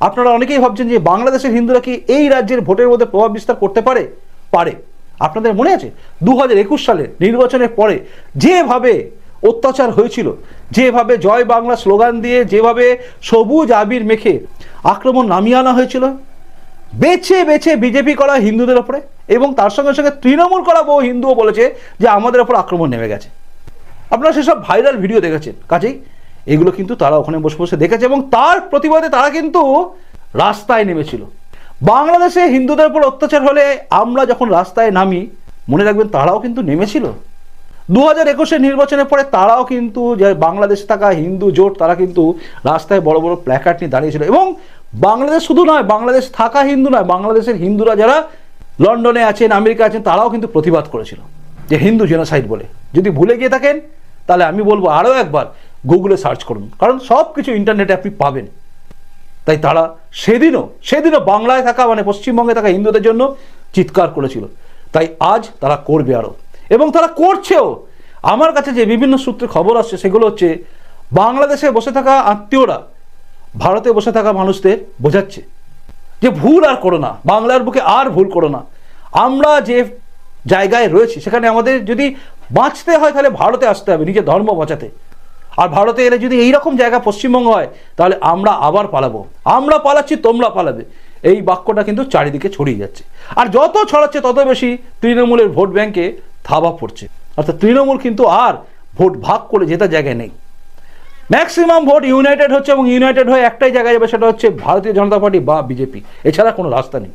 আপনারা অনেকেই ভাবছেন যে বাংলাদেশের হিন্দুরা কি এই রাজ্যের ভোটের মধ্যে প্রভাব বিস্তার করতে পারে? পারে। আপনাদের মনে আছে 2021 সালের নির্বাচনের পরে যেভাবে অত্যাচার হয়েছিল, যেভাবে জয় বাংলা স্লোগান দিয়ে যেভাবে সবুজ আবির মেখে আক্রমণ নামিয়ে আনা হয়েছিল বেছে বেছে বিজেপি করা হিন্দুদের ওপরে, এবং তার সঙ্গে সঙ্গে তৃণমূল করা বহু হিন্দুও বলেছে যে আমাদের ওপর আক্রমণ নেমে গেছে। আপনারা সেসব ভাইরাল ভিডিও দেখেছেন, কাজেই এগুলো কিন্তু তারা ওখানে বসে বসে দেখেছে এবং তার প্রতিবাদে তারা কিন্তু রাস্তায় নেমেছিল। বাংলাদেশে হিন্দুদের উপর অত্যাচার হলে আমরা যখন রাস্তায় নামি, মনে রাখবেন তারাও কিন্তু নেমেছিল। 2021 নির্বাচনের পরে তারাও কিন্তু যে বাংলাদেশে থাকা হিন্দু জোট, তারা কিন্তু রাস্তায় বড় বড় প্ল্যাকার্ড নিয়ে দাঁড়িয়েছিল। এবং বাংলাদেশ শুধু নয়, বাংলাদেশ থাকা হিন্দু নয়, বাংলাদেশের হিন্দুরা যারা লন্ডনে আছেন, আমেরিকা আছেন, তারাও কিন্তু প্রতিবাদ করেছিল যে হিন্দু জেনোসাইড বলে। যদি ভুলে গিয়ে থাকেন তাহলে আমি বলবো আরও একবার গুগলে সার্চ করুন, কারণ সব কিছু ইন্টারনেটে আপনি পাবেন। তাই তারা সেদিনও বাংলায় থাকা মানে পশ্চিমবঙ্গে থাকা হিন্দুদের জন্য চিৎকার করেছিল। তাই আজ তারা করবে আরও, এবং তারা করছেও। আমার কাছে যে বিভিন্ন সূত্রে খবর আসছে সেগুলো হচ্ছে বাংলাদেশে বসে থাকা আত্মীয়রা ভারতে বসে থাকা মানুষদের বোঝাচ্ছে যে ভুল আর করো না, বাংলার বুকে আর ভুল করো না। আমরা যে জায়গায় রয়েছি সেখানে আমাদের যদি বাঁচতে হয় তাহলে ভারতে আসতে হবে নিজের ধর্ম বাঁচাতে। আর ভারতে এলে যদি এইরকম জায়গা পশ্চিমবঙ্গ হয় তাহলে আমরা আবার পালাবো। আমরা পালাচ্ছি, তোমরা পালাবে, এই বাক্যটা কিন্তু চারিদিকে ছড়িয়ে যাচ্ছে। আর যত ছড়াচ্ছে তত বেশি তৃণমূলের ভোট ব্যাংকে থাবা পড়ছে। অর্থাৎ তৃণমূল কিন্তু আর ভোট ভাগ করে জেতার জায়গায় নেই। ম্যাক্সিমাম ভোট ইউনাইটেড হচ্ছে, এবং ইউনাইটেড হয়ে একটাই জায়গায় যাবে, সেটা হচ্ছে ভারতীয় জনতা পার্টি বা বিজেপি, এছাড়া কোনো রাস্তা নেই।